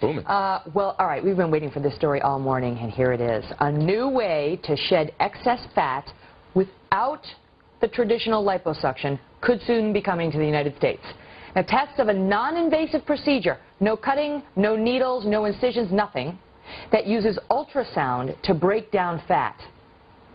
Booming. Well, all right, we've been waiting for this story all morning, and here it is. A new way to shed excess fat without the traditional liposuction could soon be coming to the United States. Now, tests of a non-invasive procedure, no cutting, no needles, no incisions, nothing, that uses ultrasound to break down fat.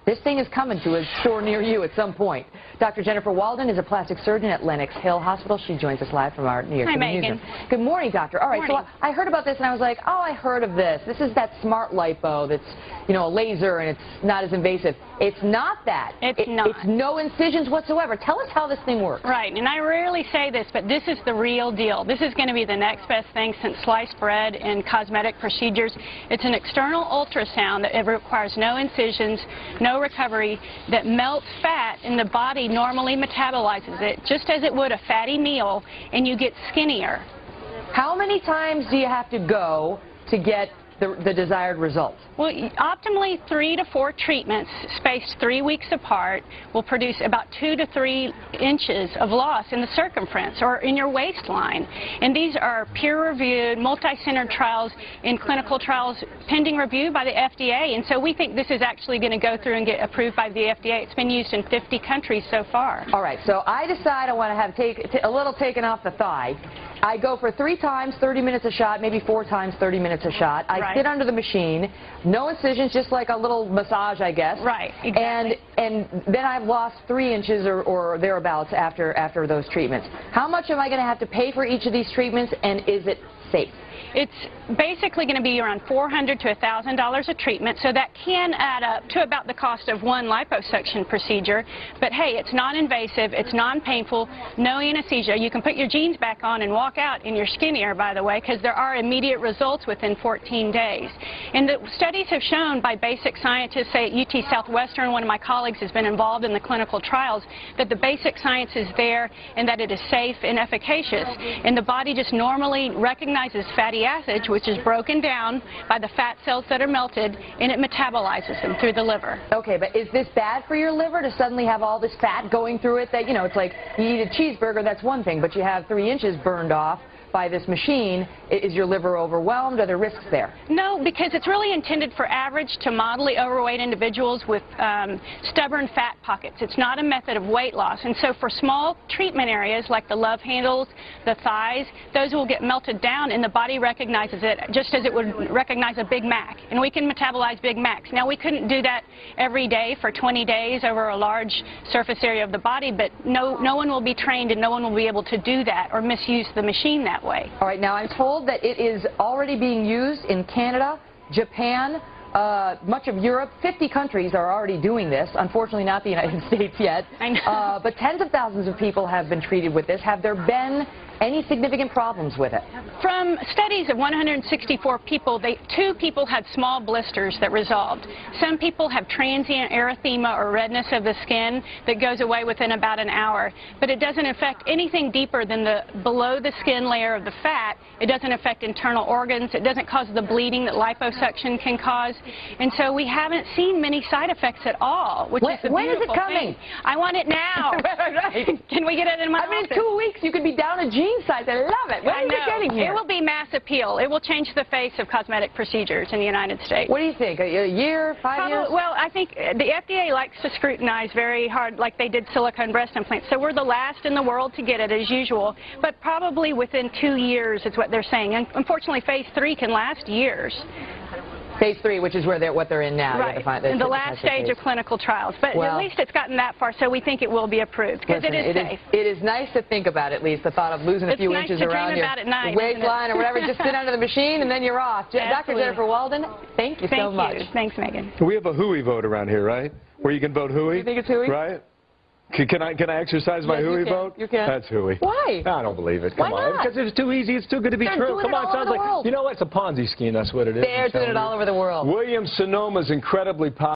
This thing is coming to a store near you at some point. Dr. Jennifer Walden is a plastic surgeon at Lenox Hill Hospital. She joins us live from our New York City newsroom. Good morning, doctor. All right, so I heard about this and I was like, oh, I heard of this. This is that smart lipo that's, you know, a laser and it's not as invasive. It's not that. It's not. It's no incisions whatsoever. Tell us how this thing works. Right, and I rarely say this, but this is the real deal. This is going to be the next best thing since sliced bread and cosmetic procedures. It's an external ultrasound that requires no incisions, no recovery, that melts fat, and the body normally metabolizes it just as it would a fatty meal, and you get skinnier. How many times do you have to go to get the desired result? Well, optimally 3 to 4 treatments spaced 3 weeks apart will produce about 2 to 3 inches of loss in the circumference or in your waistline. And these are peer-reviewed, multi-centered trials in clinical trials pending review by the FDA. And so we think this is actually going to go through and get approved by the FDA. It's been used in 50 countries so far. All right, so I decide I want to have a little taken off the thigh. I go for 3 times, 30 minutes a shot, maybe 4 times, 30 minutes a shot. I sit under the machine, no incisions, just like a little massage, I guess. Right, exactly. And then I've lost 3 inches or thereabouts after those treatments. How much am I going to have to pay for each of these treatments, and is it safe? It's basically going to be around $400 to $1,000 a treatment, so that can add up to about the cost of one liposuction procedure. But hey, it's non-invasive, it's non-painful, no anesthesia. You can put your jeans back on and walk out, and you're skinnier, by the way, because there are immediate results within 14 days. And the studies have shown by basic scientists, say at UT Southwestern, one of my colleagues has been involved in the clinical trials, that the basic science is there and that it is safe and efficacious. And the body just normally recognizes fatty acids, which is broken down by the fat cells that are melted, and it metabolizes them through the liver. Okay, but is this bad for your liver to suddenly have all this fat going through it? That, you know, it's like you eat a cheeseburger, that's one thing, but you have 3 inches burned off by this machine. Is your liver overwhelmed? Are there risks there? No, because it's really intended for average to moderately overweight individuals with stubborn fat pockets. It's not a method of weight loss. And so for small treatment areas like the love handles, the thighs, those will get melted down, and the body recognizes it just as it would recognize a Big Mac. And we can metabolize Big Macs. Now, we couldn't do that every day for 20 days over a large surface area of the body, but no one will be trained and no one will be able to do that or misuse the machine that way. All right, now I'm told that it is already being used in Canada, Japan, much of Europe. 50 countries are already doing this. Unfortunately, not the United States yet. I know. But tens of thousands of people have been treated with this. Have there been any significant problems with it? From studies of 164 people, 2 people had small blisters that resolved. Some people have transient erythema or redness of the skin that goes away within about an hour. But it doesn't affect anything deeper than the below the skin layer of the fat. It doesn't affect internal organs. It doesn't cause the bleeding that liposuction can cause. And so we haven't seen many side effects at all, which is the when is it beautiful coming? thing. I want it now. Right. Can we get it in my I mean, office? in 2 weeks you could be down a jean size. I love it. When is it getting here? It will be mass appeal. It will change the face of cosmetic procedures in the United States. What do you think? A year, 5 years? Well, I think the FDA likes to scrutinize very hard, like they did silicone breast implants. So we're the last in the world to get it, as usual. But probably within 2 years is what they're saying. And unfortunately, phase 3 can last years. Phase 3, which is what they're in now. Right, in the last stage of clinical trials. But at least it's gotten that far, so we think it will be approved, because it is safe. It is nice to think about, at least, the thought of losing a few inches around your waistline or whatever. Just sit under the machine, and then you're off. Dr. Jennifer Walden, thank you so much. Thanks, Megan. We have a hooey vote around here, right? Where you can vote hooey? You think it's hooey? Right? Can I exercise my hooey vote? You can. That's hooey. Why? I don't believe it. Come on. Because it's too easy. It's too good to be true. Come on, sounds like, you know what? It's a Ponzi scheme. That's what it is. They're doing it all over the world. Williams-Sonoma's incredibly popular.